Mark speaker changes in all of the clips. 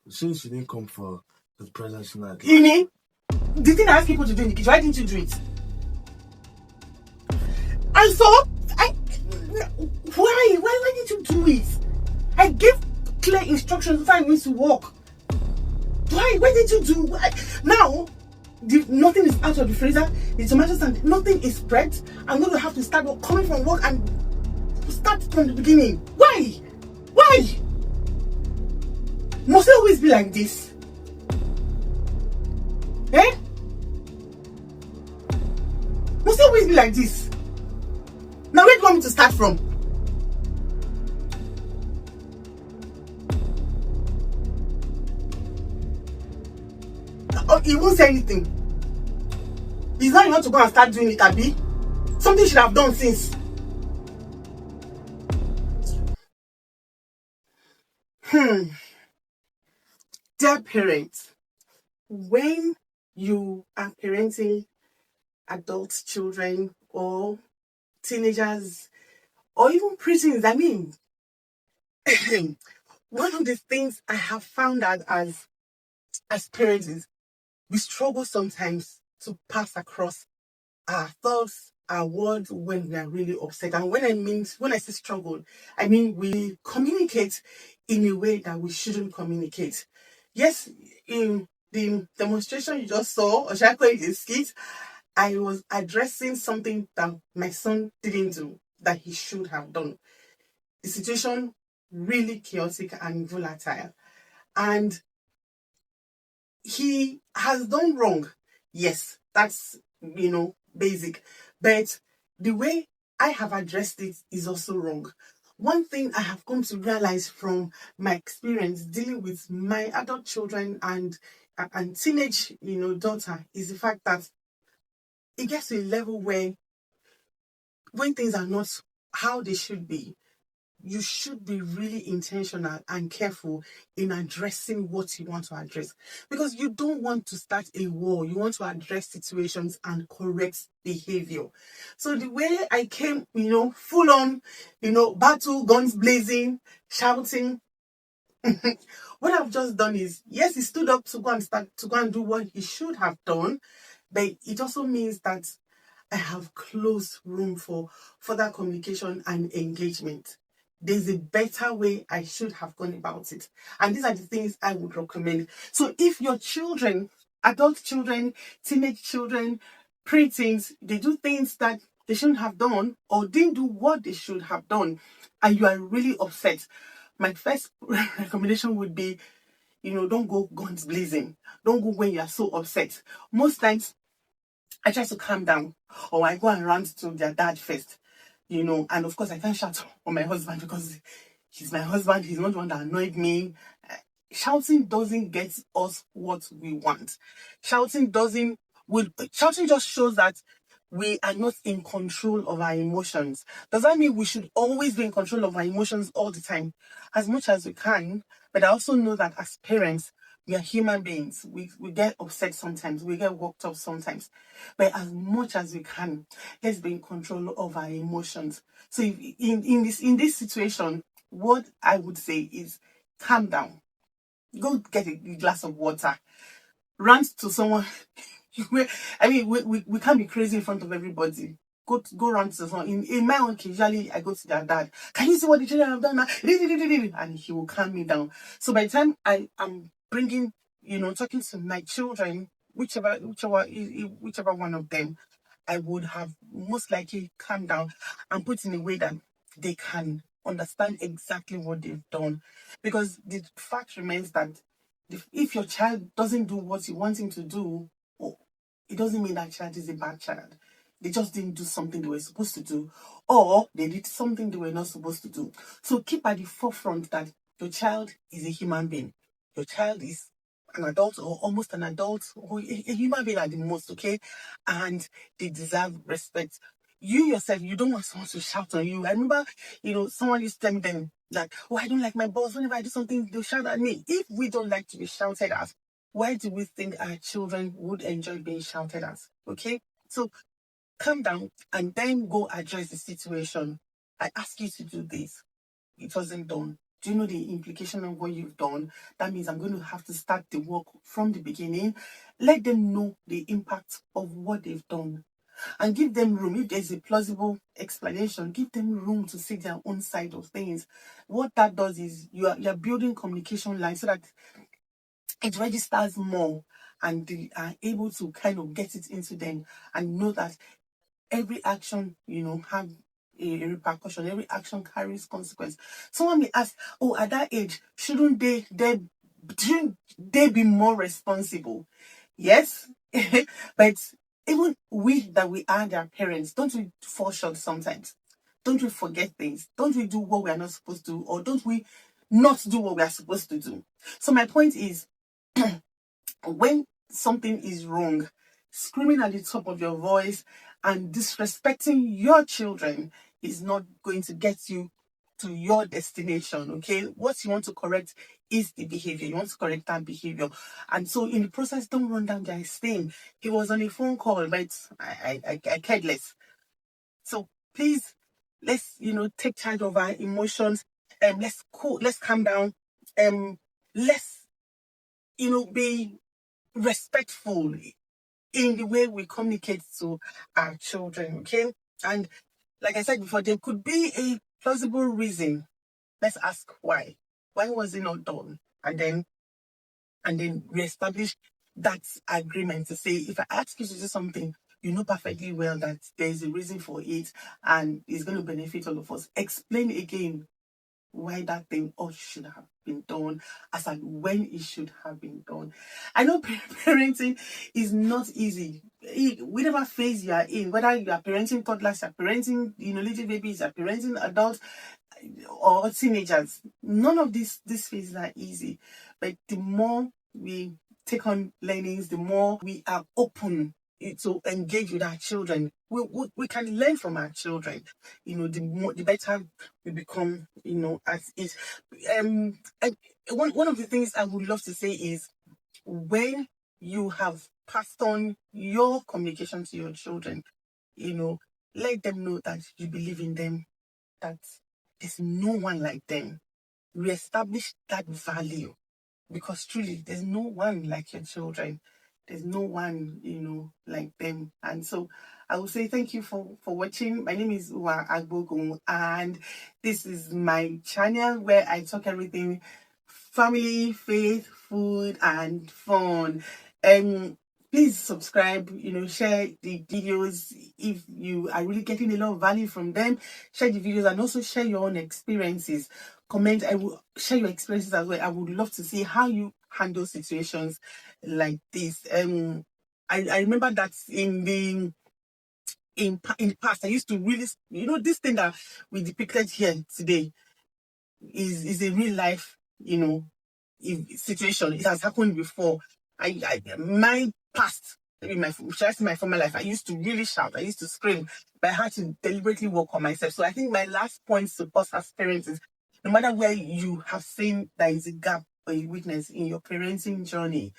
Speaker 1: Since you didn't come for the present night.
Speaker 2: Ini, the thing I asked people to do in the kitchen, why didn't you do it? And so, why did you do it? I gave clear instructions before I went to work. Why did you do? Now, nothing is out of the freezer. The tomatoes and nothing is prepped. I'm going to have to start coming from work and start from the beginning. Why? Must it always be like this? Eh? Must it always be like this? Now where do you want me to start from? Oh, he won't say anything. He's not even to go and start doing it, Abi. Something should have done since. Dear parents, when you are parenting adult children or teenagers or even preteens, I mean, one of the things I have found out as parents is we struggle sometimes to pass across our thoughts, our words when we are really upset. And when I say struggle, I mean we communicate in a way that we shouldn't communicate. Yes, in the demonstration you just saw, or should I call it a skit, I was addressing something that my son didn't do that he should have done. The situation really chaotic and volatile. And he has done wrong. Yes, that's, basic. But the way I have addressed it is also wrong. One thing I have come to realize from my experience dealing with my adult children and teenage, daughter is the fact that it gets to a level where when things are not how they should be, you should be really intentional and careful in addressing what you want to address. Because you don't want to start a war. You want to address situations and correct behavior. So the way I came, full on, battle, guns blazing, shouting. What I've just done is, yes, he stood up to go and do what he should have done. But it also means that I have closed room for further communication and engagement. There's a better way I should have gone about it. And these are the things I would recommend. So if your children, adult children, teenage children, preteens, they do things that they shouldn't have done or didn't do what they should have done, and you are really upset, my first recommendation would be, don't go guns blazing. Don't go when you are so upset. Most times, I try to calm down, or I go and rant to their dad first, and of course I can't shout on my husband because he's my husband. He's not the one that annoyed me. Shouting doesn't get us what we want. Shouting just shows that we are not in control of our emotions. Does that mean we should always be in control of our emotions all the time? As much as we can, but I also know that as parents, we are human beings. We get upset sometimes. We get worked up sometimes. But as much as we can, let's be in control of our emotions. So if, in this situation, what I would say is calm down. Go get a glass of water. Rant to someone. I mean, we can't be crazy in front of everybody. Go rant to someone. In my own case, usually I go to their dad. Can you see what the children have done now? And he will calm me down. So by the time I am bringing, talking to my children, whichever one of them, I would have most likely calmed down and put in a way that they can understand exactly what they've done. Because the fact remains that if your child doesn't do what you want him to do, it doesn't mean that child is a bad child. They just didn't do something they were supposed to do, or they did something they were not supposed to do. So keep at the forefront that your child is a human being. Your child is an adult or almost an adult or a human being at the most, okay? And they deserve respect. You yourself, you don't want someone to shout on you. I remember, someone used to tell me then that, oh, I don't like my boss. Whenever I do something, they'll shout at me. If we don't like to be shouted at, why do we think our children would enjoy being shouted at? Okay? So calm down and then go address the situation. I ask you to do this. It wasn't done. do you know the implication of what you've done? That means I'm going to have to start the work from the beginning. Let them know the impact of what they've done. And give them room. If there's a plausible explanation, give them room to see their own side of things. What that does is you're building communication lines so that it registers more, and they are able to kind of get it into them and know that every action, have a repercussion. Every action carries consequence. Someone may ask, oh, at that age, shouldn't they be more responsible? Yes, but even we that we are their parents, don't we fall short sometimes? Don't we forget things? Don't we do what we are not supposed to, or don't we not do what we are supposed to do? So my point is, when something is wrong, screaming at the top of your voice and disrespecting your children is not going to get you to your destination. Okay, what you want to correct is the behavior. You want to correct that behavior, and so in the process, don't run down their esteem. He was on a phone call, but I cared less. So please, let's take charge of our emotions. Let's calm down. Let's be respectful in the way we communicate to our children. Okay, and like I said before, there could be a plausible reason. Let's ask why. Why was it not done? And then reestablish that agreement to say, if I ask you to do something, you know perfectly well that there is a reason for it and it's going to benefit all of us. Explain again why that thing should have been done, as and when it should have been done. I know parenting is not easy. Whatever phase you are in, whether you are parenting toddlers, you are parenting little babies, you are parenting adults or teenagers, none of these phases are easy. But the more we take on learnings, the more we are open to engage with our children. We can learn from our children. The better we become. As it. One of the things I would love to say is, when you have passed on your communication to your children, let them know that you believe in them, that there's no one like them. Reestablish that value, because truly there's no one like your children. There's no one, like them. And so I will say thank you for watching. My name is Uwa Agbogun, and this is my channel where I talk everything family, faith, food, and fun. Please subscribe, share the videos if you are really getting a lot of value from them. Share the videos and also share your own experiences. Comment, I will share your experiences as well. I would love to see how you handle situations like this. I remember that in the past, I used to really, this thing that we depicted here today is a real life, situation. It has happened before. My past, maybe my former life, I used to really shout, I used to scream, but I had to deliberately work on myself. So I think my last point to us as parents is, no matter where you have seen there is a gap or a weakness in your parenting journey,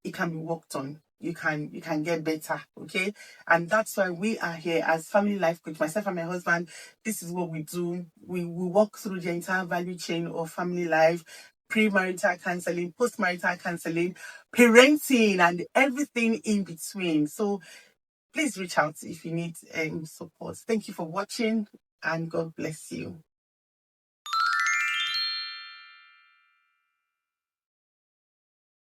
Speaker 2: it can be worked on. You can get better, okay? And that's why we are here as family life coach. Myself and my husband, this is what we do. We walk through the entire value chain of family life: pre-marital counseling, post-marital counseling, parenting, and everything in between. So please reach out if you need support. Thank you for watching, and God bless you.